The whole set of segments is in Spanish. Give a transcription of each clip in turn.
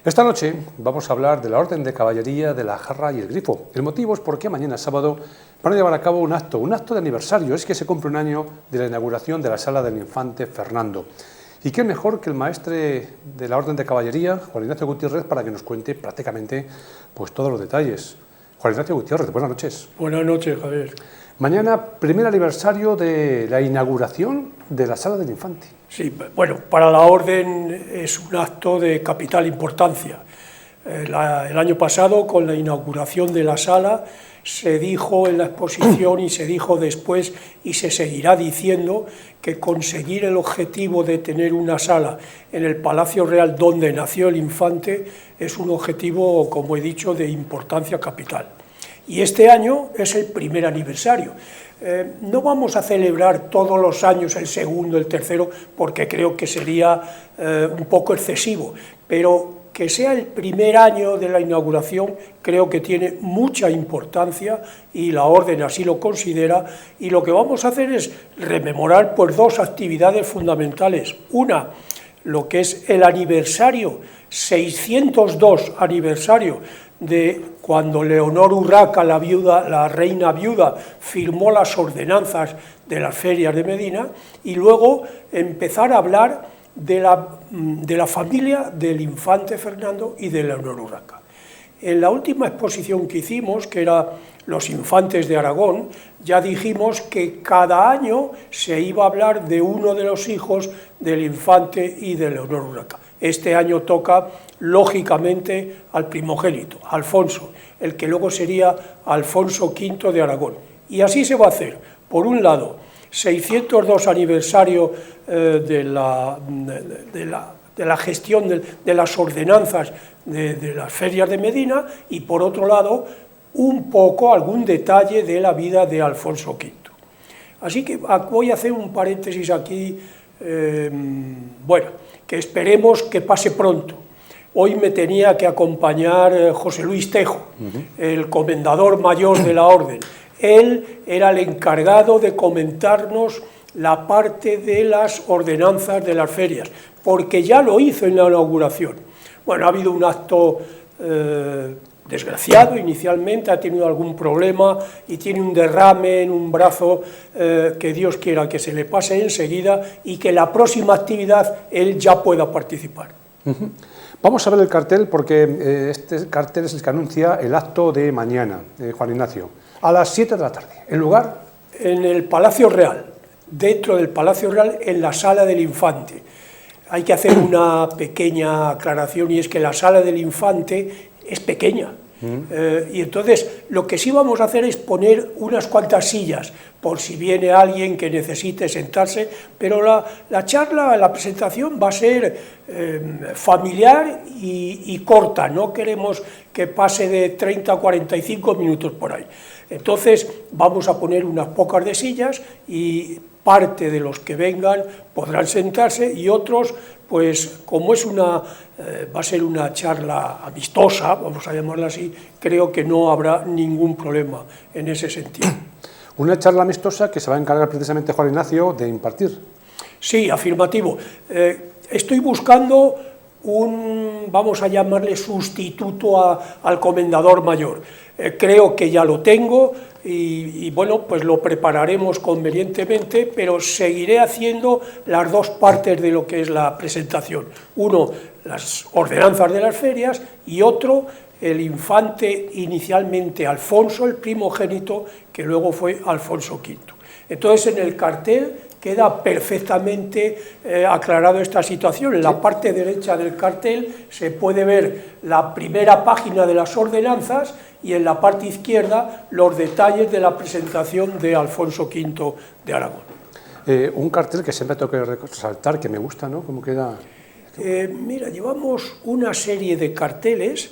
Esta noche vamos a hablar de la Orden de Caballería de la Jarra y el Grifo. El motivo es porque mañana sábado van a llevar a cabo un acto de aniversario. Es que se cumple un año de la inauguración de la Sala del Infante Fernando. Y qué mejor que el maestre de la Orden de Caballería, Juan Ignacio Gutiérrez, para que nos cuente prácticamente pues, todos los detalles. Juan Ignacio Gutiérrez, buenas noches. Buenas noches, Javier. Mañana, primer aniversario de la inauguración de la Sala del Infante. Sí, bueno, para la Orden es un acto de capital importancia. El año pasado, con la inauguración de la sala, se dijo en la exposición y se dijo después y se seguirá diciendo que conseguir el objetivo de tener una sala en el Palacio Real donde nació el infante es un objetivo, como he dicho, de importancia capital. Y este año es el primer aniversario. No vamos a celebrar todos los años el segundo, el tercero, porque creo que sería un poco excesivo, pero que sea el primer año de la inauguración creo que tiene mucha importancia y la Orden así lo considera, y lo que vamos a hacer es rememorar pues, dos actividades fundamentales. Una, lo que es el aniversario, 602 aniversario de cuando Leonor Urraca, la reina viuda, firmó las ordenanzas de las ferias de Medina, y luego empezar a hablar de la familia del infante Fernando y de Leonor Urraca. En la última exposición que hicimos, que era Los infantes de Aragón, ya dijimos que cada año se iba a hablar de uno de los hijos del infante y de Leonor Urraca. Este año toca, lógicamente, al primogénito, Alfonso, el que luego sería Alfonso V de Aragón. Y así se va a hacer. Por un lado, 602 aniversario de la gestión de las ordenanzas de las ferias de Medina, y por otro lado, un poco, algún detalle de la vida de Alfonso V. Así que voy a hacer un paréntesis aquí, bueno, que esperemos que pase pronto. Hoy me tenía que acompañar José Luis Tejo, el comendador mayor de la Orden. Él era el encargado de comentarnos la parte de las ordenanzas de las ferias, porque ya lo hizo en la inauguración. Bueno, ha habido un acto desgraciado inicialmente, ha tenido algún problema y tiene un derrame en un brazo, que Dios quiera que se le pase enseguida y que la próxima actividad él ya pueda participar. Vamos a ver el cartel, porque este cartel es el que anuncia el acto de mañana, Juan Ignacio, a las 7 de la tarde. ¿El lugar? En el Palacio Real, dentro del Palacio Real, en la Sala del Infante. Hay que hacer una pequeña aclaración, y es que la Sala del Infante es pequeña. Y entonces lo que sí vamos a hacer es poner unas cuantas sillas por si viene alguien que necesite sentarse, pero la charla, la presentación va a ser familiar y corta. No queremos que pase de 30 a 45 minutos por ahí. Entonces vamos a poner unas pocas de sillas y parte de los que vengan podrán sentarse, y otros, pues como es va a ser una charla amistosa, vamos a llamarla así, creo que no habrá ningún problema en ese sentido. Una charla amistosa que se va a encargar precisamente Juan Ignacio de impartir. Sí, afirmativo. Estoy buscando vamos a llamarle sustituto al comendador mayor. Creo que ya lo tengo y bueno, pues lo prepararemos convenientemente, pero seguiré haciendo las dos partes de lo que es la presentación. Uno, las ordenanzas de las ferias, y otro, el infante inicialmente Alfonso, el primogénito, que luego fue Alfonso V. Entonces, en el cartel queda perfectamente aclarado esta situación. En la parte derecha del cartel se puede ver la primera página de las ordenanzas, y en la parte izquierda los detalles de la presentación de Alfonso V de Aragón. Un cartel que siempre tengo que resaltar, que me gusta, ¿no? ¿Cómo queda? Mira, llevamos una serie de carteles,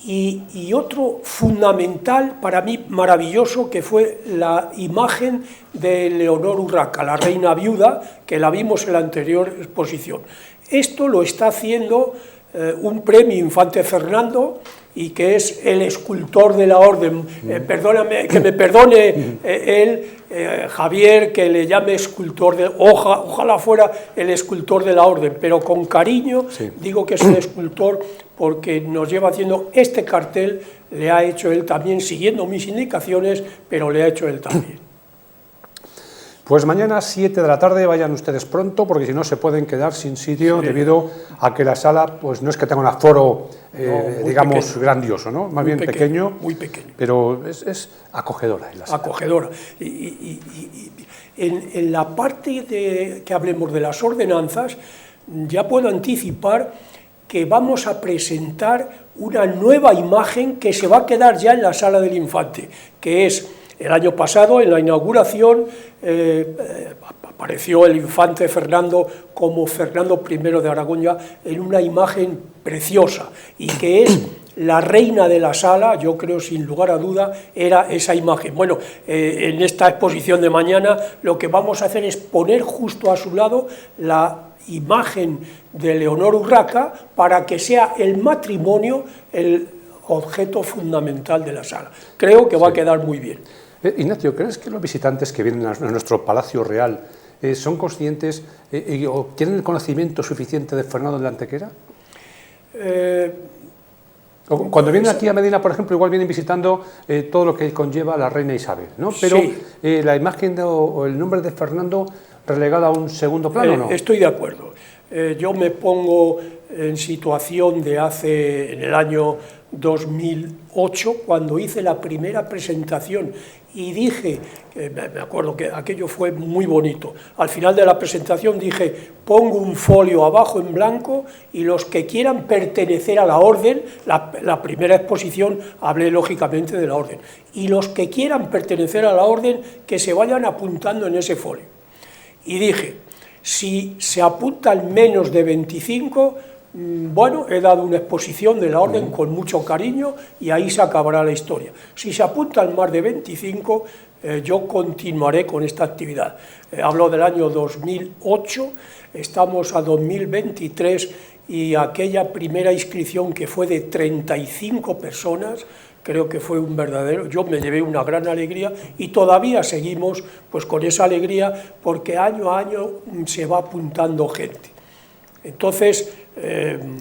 y otro fundamental, para mí maravilloso, que fue la imagen de Leonor Urraca, la reina viuda, que la vimos en la anterior exposición. Esto lo está haciendo un premio Infante Fernando y que es el escultor de la orden. Perdóname, que me perdone él, Javier, que le llame escultor de... Ojalá fuera el escultor de la orden, pero con cariño digo que es el escultor porque nos lleva haciendo este cartel, le ha hecho él también, siguiendo mis indicaciones, pero le ha hecho él también. Pues mañana 7 de la tarde vayan ustedes pronto, porque si no se pueden quedar sin sitio debido a que la sala pues no es que tenga un aforo, digamos, pequeño, grandioso, ¿no? Más bien pequeño, muy pequeño. Pero es acogedora. En la sala. Acogedora. Y en la parte que hablemos de las ordenanzas, ya puedo anticipar que vamos a presentar una nueva imagen que se va a quedar ya en la sala del Infante, que es... El año pasado, en la inauguración, apareció el infante Fernando como Fernando I de Aragón ya en una imagen preciosa, y que es la reina de la sala, yo creo sin lugar a duda, era esa imagen. Bueno, en esta exposición de mañana lo que vamos a hacer es poner justo a su lado la imagen de Leonor Urraca para que sea el matrimonio el objeto fundamental de la sala. Creo que va a quedar muy bien. Ignacio, ¿crees que los visitantes que vienen a nuestro Palacio Real son conscientes o tienen el conocimiento suficiente de Fernando de Antequera? Cuando vienen aquí a Medina, por ejemplo, igual vienen visitando todo lo que conlleva la reina Isabel, ¿no? Pero la imagen o el nombre de Fernando relegado a un segundo plano, ¿no? Estoy de acuerdo. Yo me pongo en situación de en el año 2008, cuando hice la primera presentación y dije, me acuerdo que aquello fue muy bonito, al final de la presentación dije, pongo un folio abajo en blanco y los que quieran pertenecer a la orden, la primera exposición hablé lógicamente de la orden, y los que quieran pertenecer a la orden que se vayan apuntando en ese folio. Y dije, si se apuntan menos de 25, bueno, he dado una exposición de la orden con mucho cariño y ahí se acabará la historia. Si se apuntan más de 25, yo continuaré con esta actividad. Hablo del año 2008, estamos a 2023 y aquella primera inscripción que fue de 35 personas, creo que fue un verdadero, yo me llevé una gran alegría y todavía seguimos pues con esa alegría porque año a año se va apuntando gente. Entonces,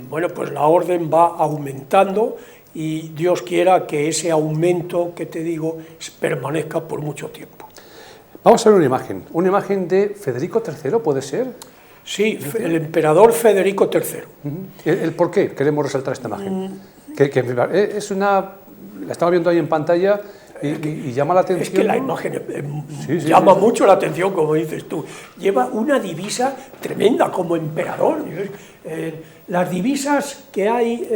bueno, pues la orden va aumentando y Dios quiera que ese aumento que te digo permanezca por mucho tiempo. Vamos a ver una imagen de Federico III, ¿puede ser? Sí, el emperador Federico III. ¿El por qué queremos resaltar esta imagen? Es una... La estaba viendo ahí en pantalla y llama la atención. Es que la imagen llama mucho la atención, como dices tú. Lleva una divisa tremenda como emperador. Las divisas que hay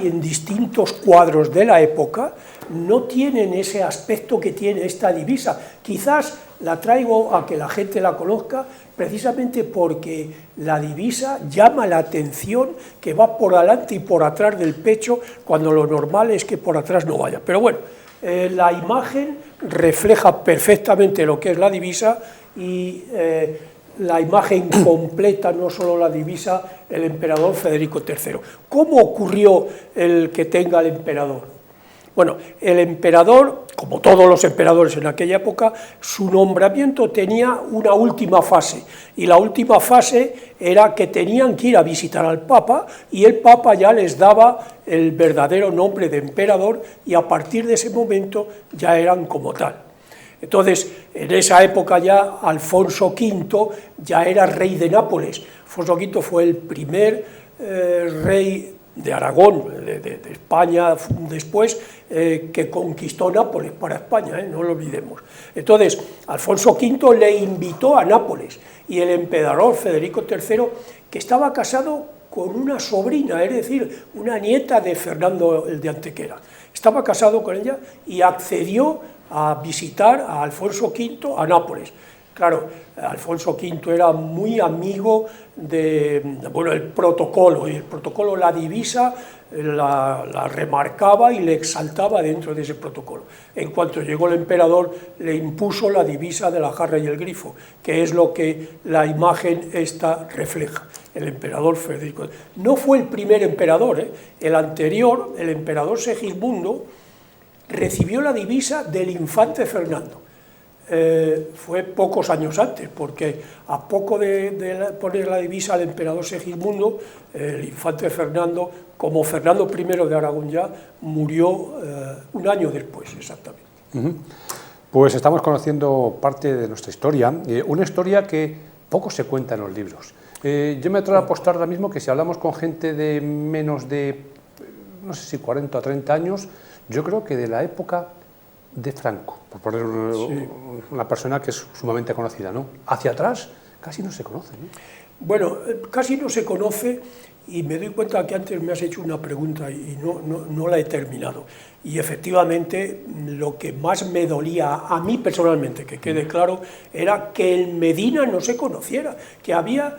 en distintos cuadros de la época no tienen ese aspecto que tiene esta divisa. Quizás la traigo a que la gente la conozca precisamente porque la divisa llama la atención, que va por delante y por atrás del pecho, cuando lo normal es que por atrás no vaya. Pero bueno, la imagen refleja perfectamente lo que es la divisa y la imagen completa, no solo la divisa, el emperador Federico III. ¿Cómo ocurrió el que tenga el emperador? Bueno, el emperador, como todos los emperadores en aquella época, su nombramiento tenía una última fase, y la última fase era que tenían que ir a visitar al Papa, y el Papa ya les daba el verdadero nombre de emperador, y a partir de ese momento ya eran como tal. Entonces, en esa época ya Alfonso V ya era rey de Nápoles. Alfonso V fue el primer rey de Aragón, de España después, que conquistó Nápoles para España, no lo olvidemos. Entonces, Alfonso V le invitó a Nápoles y el emperador Federico III, que estaba casado con una sobrina, es decir, una nieta de Fernando el de Antequera, estaba casado con ella y accedió a visitar a Alfonso V a Nápoles. Claro, Alfonso V era muy amigo el protocolo, y el protocolo, la divisa, la remarcaba y le exaltaba dentro de ese protocolo. En cuanto llegó el emperador, le impuso la divisa de la jarra y el grifo, que es lo que la imagen esta refleja. El emperador Federico. No fue el primer emperador, el anterior, el emperador Segismundo, recibió la divisa del infante Fernando. Fue pocos años antes, porque a poco de poner la divisa al emperador Segismundo, el infante Fernando, como Fernando I de Aragón ya, murió un año después, exactamente. Pues estamos conociendo parte de nuestra historia, una historia que poco se cuenta en los libros. Yo me atrevo a apostar ahora mismo que si hablamos con gente de menos de, no sé si 40 o 30 años, yo creo que de la época de Franco, por poner una persona que es sumamente conocida, ¿no? Hacia atrás casi no se conoce, ¿no? Bueno, casi no se conoce, y me doy cuenta que antes me has hecho una pregunta y no la he terminado. Y efectivamente lo que más me dolía a mí personalmente, que quede claro, era que el Medina no se conociera, que había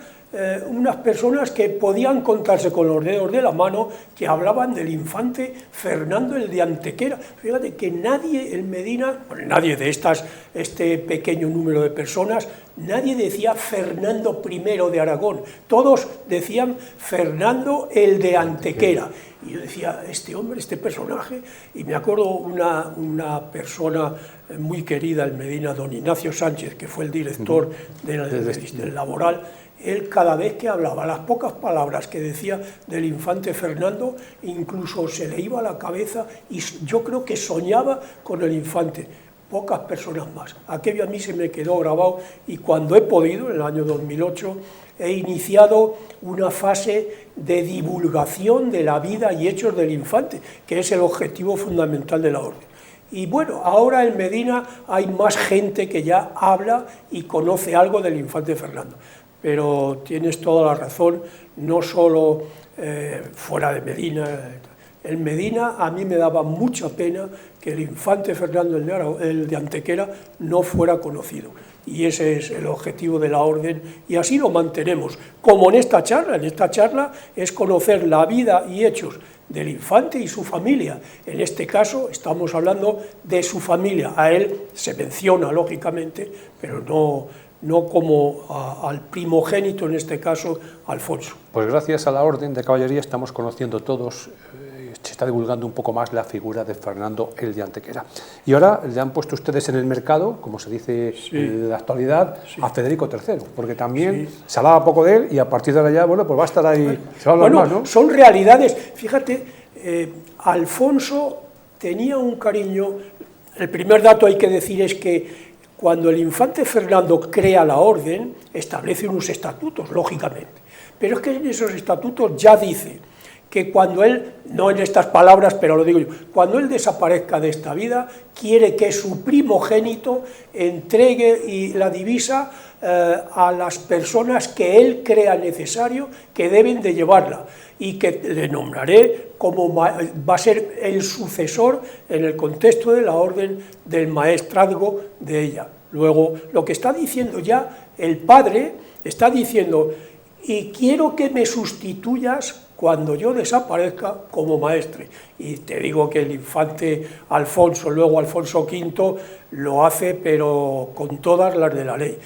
unas personas que podían contarse con los dedos de la mano, que hablaban del infante Fernando el de Antequera. Fíjate que nadie, el Medina, bueno, nadie de este pequeño número de personas, nadie decía Fernando I de Aragón, todos decían Fernando el de Antequera. Y yo decía, este hombre, este personaje, y me acuerdo una persona muy querida en Medina, don Ignacio Sánchez, que fue el director del Laboral. Él, cada vez que hablaba, las pocas palabras que decía del infante Fernando, incluso se le iba a la cabeza y yo creo que soñaba con el infante. Pocas personas más. Aquello a mí se me quedó grabado, y cuando he podido, en el año 2008, he iniciado una fase de divulgación de la vida y hechos del infante, que es el objetivo fundamental de la orden. Y bueno, ahora en Medina hay más gente que ya habla y conoce algo del infante Fernando. Pero tienes toda la razón, no solo fuera de Medina. En Medina a mí me daba mucha pena que el infante Fernando el de Antequera no fuera conocido. Y ese es el objetivo de la orden, y así lo mantenemos. Como en esta charla es conocer la vida y hechos del infante y su familia. En este caso estamos hablando de su familia. A él se menciona, lógicamente, pero no como al primogénito, en este caso, Alfonso. Pues gracias a la Orden de Caballería estamos conociendo todos, se está divulgando un poco más la figura de Fernando el de Antequera. Y ahora le han puesto ustedes en el mercado, como se dice en la actualidad, a Federico III, porque también se hablaba poco de él, y a partir de ahora ya, bueno, pues va a estar ahí, se va a hablar más, ¿no? Son realidades. Fíjate, Alfonso tenía un cariño. El primer dato hay que decir es que cuando el infante Fernando crea la orden, establece unos estatutos, lógicamente. Pero es que en esos estatutos ya dice que cuando él, no en estas palabras, pero lo digo yo, cuando él desaparezca de esta vida, quiere que su primogénito entregue la divisa a las personas que él crea necesario que deben de llevarla, y que le nombraré como va a ser el sucesor en el contexto de la orden del maestrazgo de ella. Luego, lo que está diciendo ya el padre, está diciendo, y quiero que me sustituyas cuando yo desaparezca como maestre. Y te digo que el infante Alfonso, luego Alfonso V, lo hace, pero con todas las de la ley.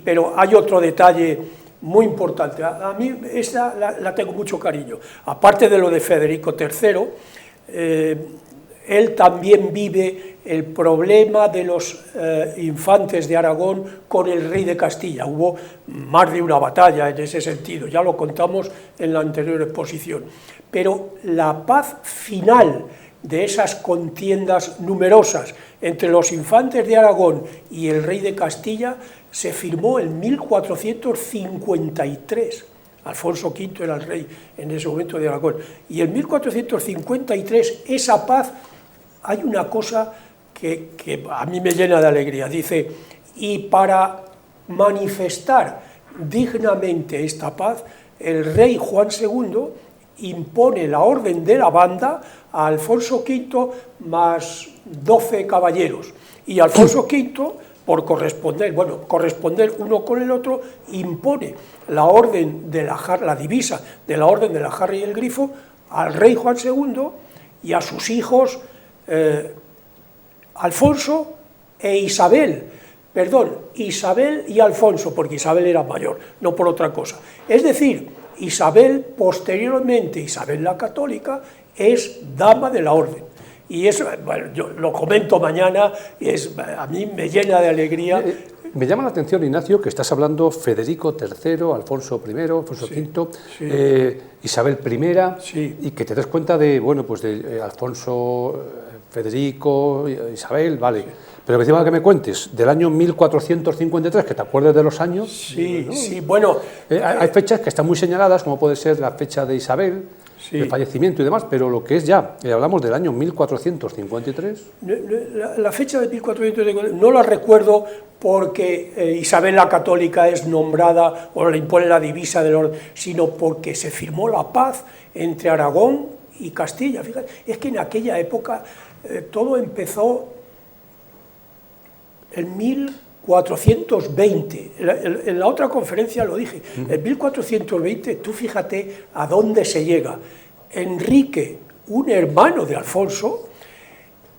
Pero hay otro detalle muy importante, a mí esta la tengo mucho cariño, aparte de lo de Federico III, él también vive el problema de los infantes de Aragón con el rey de Castilla. Hubo más de una batalla en ese sentido, ya lo contamos en la anterior exposición, pero la paz final de esas contiendas numerosas entre los infantes de Aragón y el rey de Castilla se firmó en 1453. Alfonso V era el rey en ese momento de Aragón. Y en 1453, esa paz, hay una cosa que a mí me llena de alegría. Dice, y para manifestar dignamente esta paz, el rey Juan II impone la orden de la banda a Alfonso V más 12 caballeros. Y Alfonso V, por corresponder, bueno, corresponder uno con el otro, impone la orden de la divisa de la Orden de la Jarra y el Grifo al rey Juan II y a sus hijos Alfonso e Isabel, perdón, Isabel y Alfonso, porque Isabel era mayor, no por otra cosa. Es decir, Isabel, posteriormente Isabel la Católica, es dama de la orden. Y eso, bueno, yo lo comento mañana, y a mí me llena de alegría. Me llama la atención, Ignacio, que estás hablando Federico III, Alfonso I, Alfonso V, Isabel I, y que te das cuenta de, bueno, pues de Alfonso, Federico, Isabel, vale. Pero encima que me cuentes, del año 1453, que te acuerdes de los años. Sí, ¿no? sí, bueno. Hay fechas que están muy señaladas, como puede ser la fecha de Isabel, el fallecimiento y demás, pero lo que es ya, hablamos del año 1453. La fecha de 1453 no la recuerdo porque Isabel la Católica es nombrada o le impone la divisa del orden, sino porque se firmó la paz entre Aragón y Castilla. Fíjate, es que en aquella época todo empezó en 1420, en la otra conferencia lo dije, en 1420, tú fíjate a dónde se llega. Enrique, un hermano de Alfonso,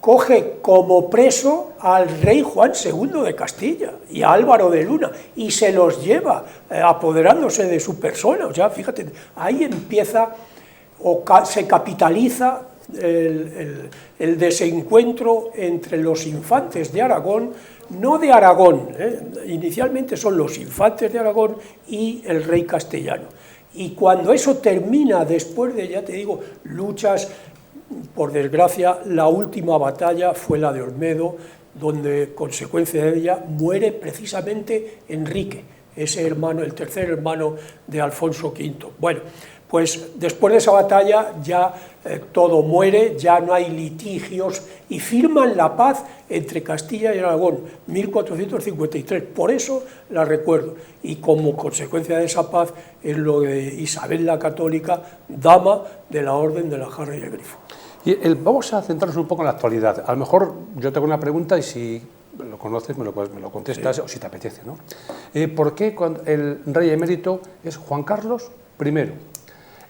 coge como preso al rey Juan II de Castilla y a Álvaro de Luna y se los lleva apoderándose de su persona. O sea, fíjate, ahí empieza o se capitaliza el desencuentro entre los infantes de Aragón, no de Aragón, inicialmente son los infantes de Aragón y el rey castellano. Y cuando eso termina, después de, ya te digo, luchas, por desgracia, la última batalla fue la de Olmedo, donde, consecuencia de ella, muere precisamente Enrique, ese hermano, el tercer hermano de Alfonso V. Bueno, pues después de esa batalla ya todo muere, ya no hay litigios y firman la paz entre Castilla y Aragón, 1453, por eso la recuerdo. Y como consecuencia de esa paz es lo de Isabel la Católica, dama de la Orden de la Jarra y el Grifo. Y vamos a centrarnos un poco en la actualidad. A lo mejor yo tengo una pregunta y si lo conoces me lo contestas, o si te apetece, ¿no? ¿Por qué cuando el rey emérito es Juan Carlos I?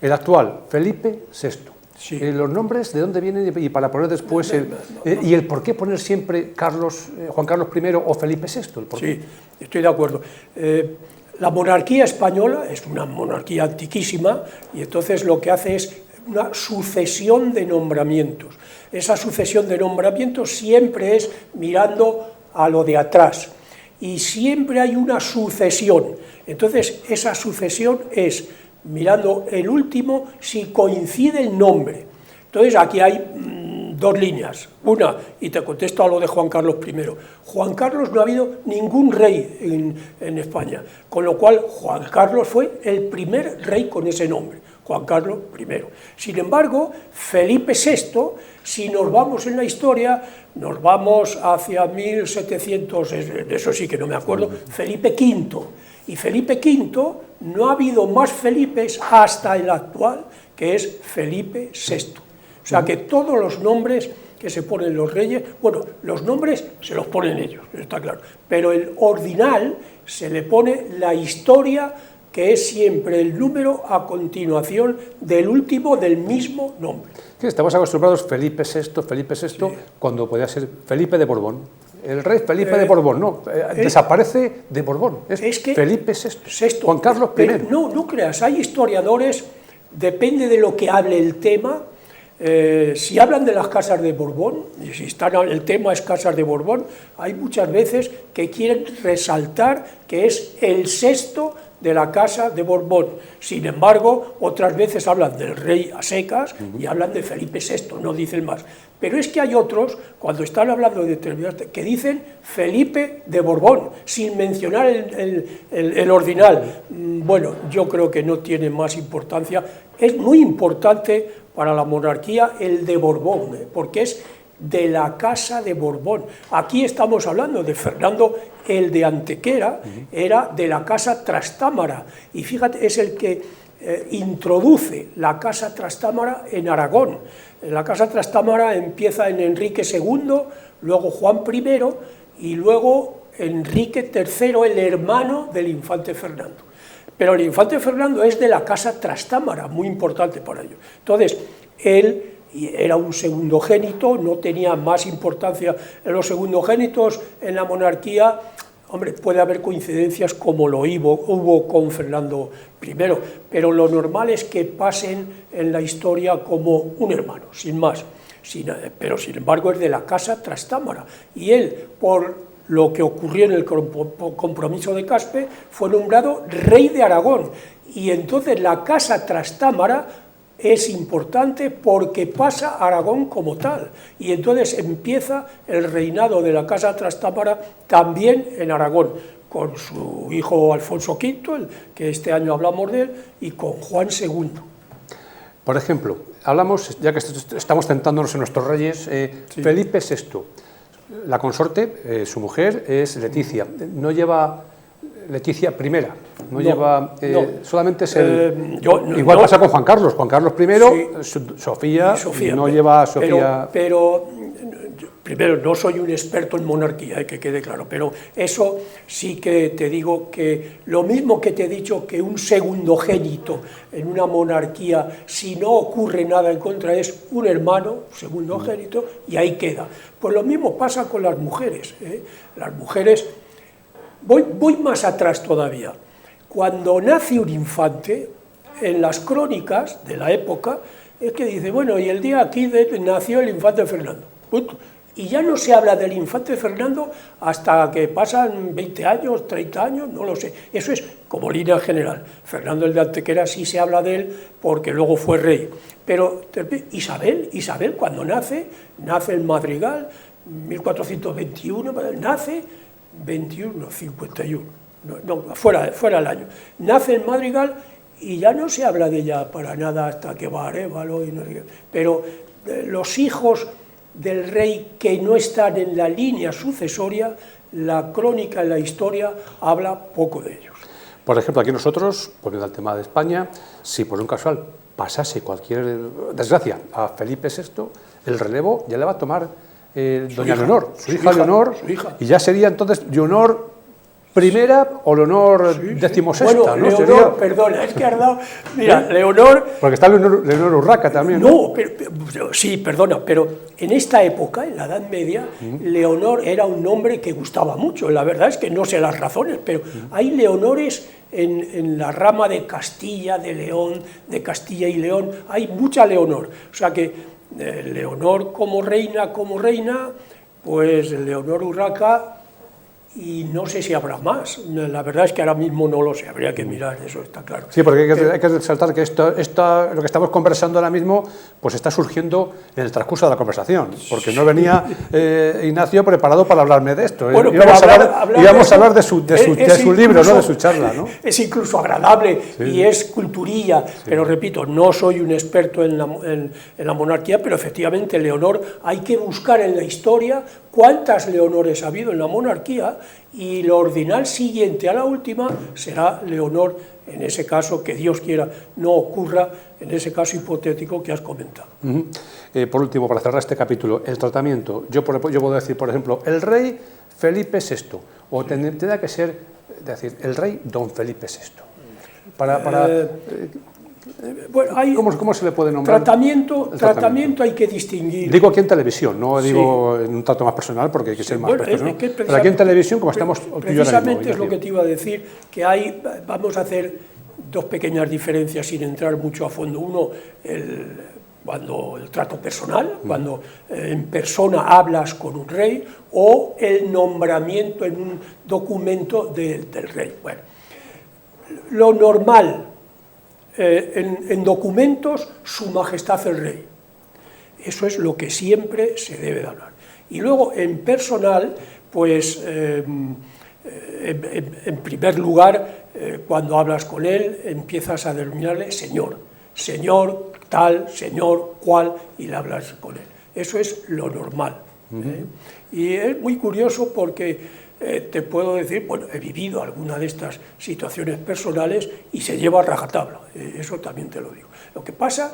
El actual, Felipe VI. Los nombres, ¿de dónde vienen? Y para poner después y el por qué poner siempre Juan Carlos I o Felipe VI. Sí, estoy de acuerdo. La monarquía española es una monarquía antiquísima y entonces lo que hace es una sucesión de nombramientos. Esa sucesión de nombramientos siempre es mirando a lo de atrás y siempre hay una sucesión. Entonces esa sucesión es mirando el último si coincide el nombre. Entonces aquí hay dos líneas. Una, y te contesto a lo de Juan Carlos I. Juan Carlos no ha habido ningún rey en España, con lo cual Juan Carlos fue el primer rey con ese nombre, Juan Carlos I. Sin embargo, Felipe VI, si nos vamos en la historia, nos vamos hacia 1700, de eso sí que no me acuerdo, Felipe V. Y Felipe V, no ha habido más Felipes hasta el actual, que es Felipe VI. O sea que todos los nombres que se ponen los reyes, bueno, los nombres se los ponen ellos, está claro, pero el ordinal se le pone la historia, que es siempre el número a continuación del último del mismo nombre. Sí, estamos acostumbrados Felipe VI, cuando podía ser Felipe de Borbón. El rey Felipe de Borbón, no, desaparece de Borbón, es que Felipe VI, Juan Carlos I. Pero no creas, hay historiadores, depende de lo que hable el tema, si hablan de las casas de Borbón, y si el tema es casas de Borbón, hay muchas veces que quieren resaltar que es el sexto de la casa de Borbón. Sin embargo, otras veces hablan del rey a secas y hablan de Felipe VI, no dicen más. Pero es que hay otros, cuando están hablando de determinados, que dicen Felipe de Borbón, sin mencionar el ordinal. Bueno, yo creo que no tiene más importancia. Es muy importante para la monarquía el de Borbón, porque es de la casa de Borbón. Aquí estamos hablando de Fernando el de Antequera, era de la casa Trastámara, y fíjate, es el que introduce la casa Trastámara en Aragón. La casa Trastámara empieza en Enrique II, luego Juan I, y luego Enrique III, el hermano del infante Fernando. Pero el infante Fernando es de la casa Trastámara, muy importante para ello. Entonces, él era un segundogénito, no tenía más importancia en los segundogénitos en la monarquía. Hombre, puede haber coincidencias como lo hubo con Fernando I, pero lo normal es que pasen en la historia como un hermano, sin más. Pero sin embargo es de la casa Trastámara, y él, por lo que ocurrió en el compromiso de Caspe, fue nombrado rey de Aragón, y entonces la casa Trastámara es importante porque pasa a Aragón como tal, y entonces empieza el reinado de la casa Trastámara también en Aragón, con su hijo Alfonso V, que este año hablamos de él, y con Juan II. Por ejemplo, hablamos, ya que estamos centrándonos en nuestros reyes, sí. Felipe VI, la consorte, su mujer es Leticia, no lleva Leticia I, no lleva, solamente es el... igual pasa con Juan Carlos I, sí, Sofía, no lleva Sofía... Pero primero, no soy un experto en monarquía, que quede claro, pero eso sí que te digo que lo mismo que te he dicho que un segundogénito en una monarquía, si no ocurre nada en contra, es un hermano segundogénito y ahí queda. Pues lo mismo pasa con las mujeres, ¿eh? Las mujeres, voy más atrás todavía. Cuando nace un infante, en las crónicas de la época, es que dice, bueno, y el día aquí nació el infante Fernando. Y ya no se habla del infante Fernando hasta que pasan 20 años, 30 años, no lo sé. Eso es como línea general. Fernando el de Antequera sí se habla de él porque luego fue rey. Pero Isabel cuando nace en Madrigal, 1421, nace 51. Fuera el año. Nace en Madrigal y ya no se habla de ella para nada hasta que va Arévalo y no sé qué. Pero los hijos del rey que no están en la línea sucesoria, la crónica y la historia habla poco de ellos. Por ejemplo, aquí nosotros, volviendo al tema de España, si por un casual pasase cualquier desgracia a Felipe VI, el relevo ya le va a tomar doña Leonor, su hija Leonor, y ya sería entonces Leonor primera o Leonor decimosexta, bueno, ¿no? Leonor, perdona, es que ha dado... Mira, Leonor... Porque está Leonor Urraca también, ¿no? No, sí, perdona, pero en esta época, en la Edad Media, Leonor era un nombre que gustaba mucho. La verdad es que no sé las razones, pero hay Leonores en la rama de Castilla, de León, de Castilla y León, hay mucha Leonor. O sea que Leonor como reina, pues Leonor Urraca... Y no sé si habrá más, la verdad es que ahora mismo no lo sé, habría que mirar, eso está claro. Sí, porque hay que resaltar que esto, lo que estamos conversando ahora mismo, pues está surgiendo en el transcurso de la conversación, porque no venía Ignacio preparado para hablarme de esto. Bueno, íbamos a hablar de su libro, ¿no? De su charla, ¿no? Es incluso agradable, sí, y es culturilla, sí. Pero repito, no soy un experto en la monarquía, pero efectivamente Leonor, hay que buscar en la historia cuántas Leonores ha habido en la monarquía, y lo ordinal siguiente a la última será Leonor, en ese caso, que Dios quiera no ocurra, en ese caso hipotético que has comentado. Por último, para cerrar este capítulo, el tratamiento, yo puedo decir, por ejemplo, el rey Felipe VI, o tendría que ser, decir, el rey don Felipe VI. Bueno, ¿Cómo se le puede nombrar? Tratamiento hay que distinguir. Digo aquí en televisión, no digo en un trato más personal porque hay que ser más personal. Pero aquí en televisión, como estamos... Precisamente es lo que te iba a decir, que vamos a hacer dos pequeñas diferencias sin entrar mucho a fondo. Uno, cuando el trato personal, cuando en persona hablas con un rey, o el nombramiento en un documento del rey. Bueno, lo normal... en documentos, su majestad el rey. Eso es lo que siempre se debe de hablar. Y luego, en personal, pues, en primer lugar, cuando hablas con él, empiezas a denominarle señor, tal, señor, cual, y le hablas con él. Eso es lo normal. Y es muy curioso porque... te puedo decir, bueno, he vivido alguna de estas situaciones personales y se lleva a rajatabla, eso también te lo digo. Lo que pasa,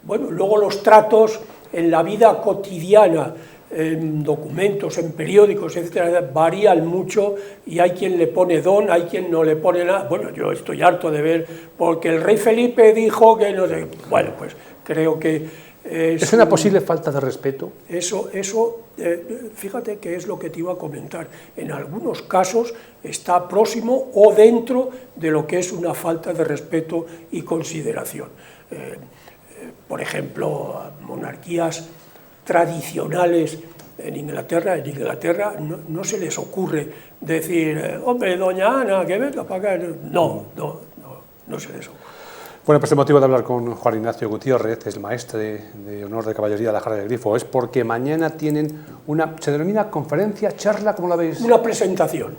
bueno, luego los tratos en la vida cotidiana en documentos, en periódicos, etcétera, varían mucho y hay quien le pone don, hay quien no le pone nada. Bueno, yo estoy harto de ver, porque el rey Felipe dijo que no sé. Bueno, pues creo que ¿Es una posible falta de respeto? Fíjate que es lo que te iba a comentar. En algunos casos está próximo o dentro de lo que es una falta de respeto y consideración. Por ejemplo, monarquías tradicionales en Inglaterra no se les ocurre decir, hombre, doña Ana, que venga para acá. No se les ocurre. Bueno, pues el motivo de hablar con Juan Ignacio Gutiérrez, es el maestre de honor de caballería de la Jarra y el Grifo, es porque mañana tienen se denomina conferencia, charla, ¿cómo la veis? Una presentación.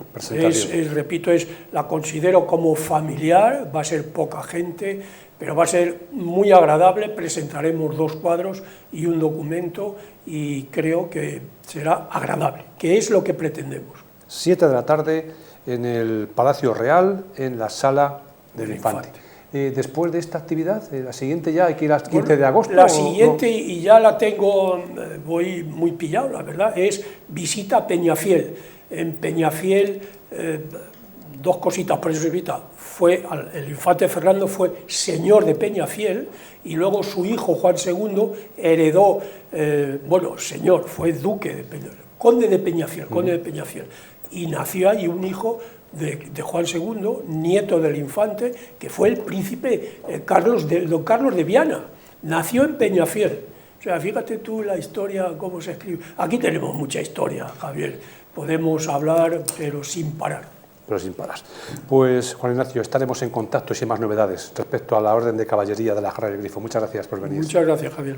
Repito, la considero como familiar, va a ser poca gente, pero va a ser muy agradable. Presentaremos 2 cuadros y un documento y creo que será agradable, que es lo que pretendemos. 7 de la tarde en el Palacio Real, en la Sala del Infante. Después de esta actividad, la siguiente ya hay que ir al 15 de agosto. La siguiente, y ya la tengo, voy muy pillado, la verdad, es visita a Peñafiel. En Peñafiel, 2 cositas, por eso se invita. El infante Fernando fue señor de Peñafiel y luego su hijo Juan II heredó, señor, fue duque de Peñafiel, conde de Peñafiel, y nació ahí un hijo de Juan II, nieto del infante, que fue el príncipe don Carlos de Viana. Nació en Peñafiel. O sea, fíjate tú la historia, cómo se escribe. Aquí tenemos mucha historia, Javier. Podemos hablar, pero sin parar. Pues, Juan Ignacio, estaremos en contacto si hay más novedades respecto a la Orden de Caballería de la Jarra y el Grifo. Muchas gracias por venir. Muchas gracias, Javier.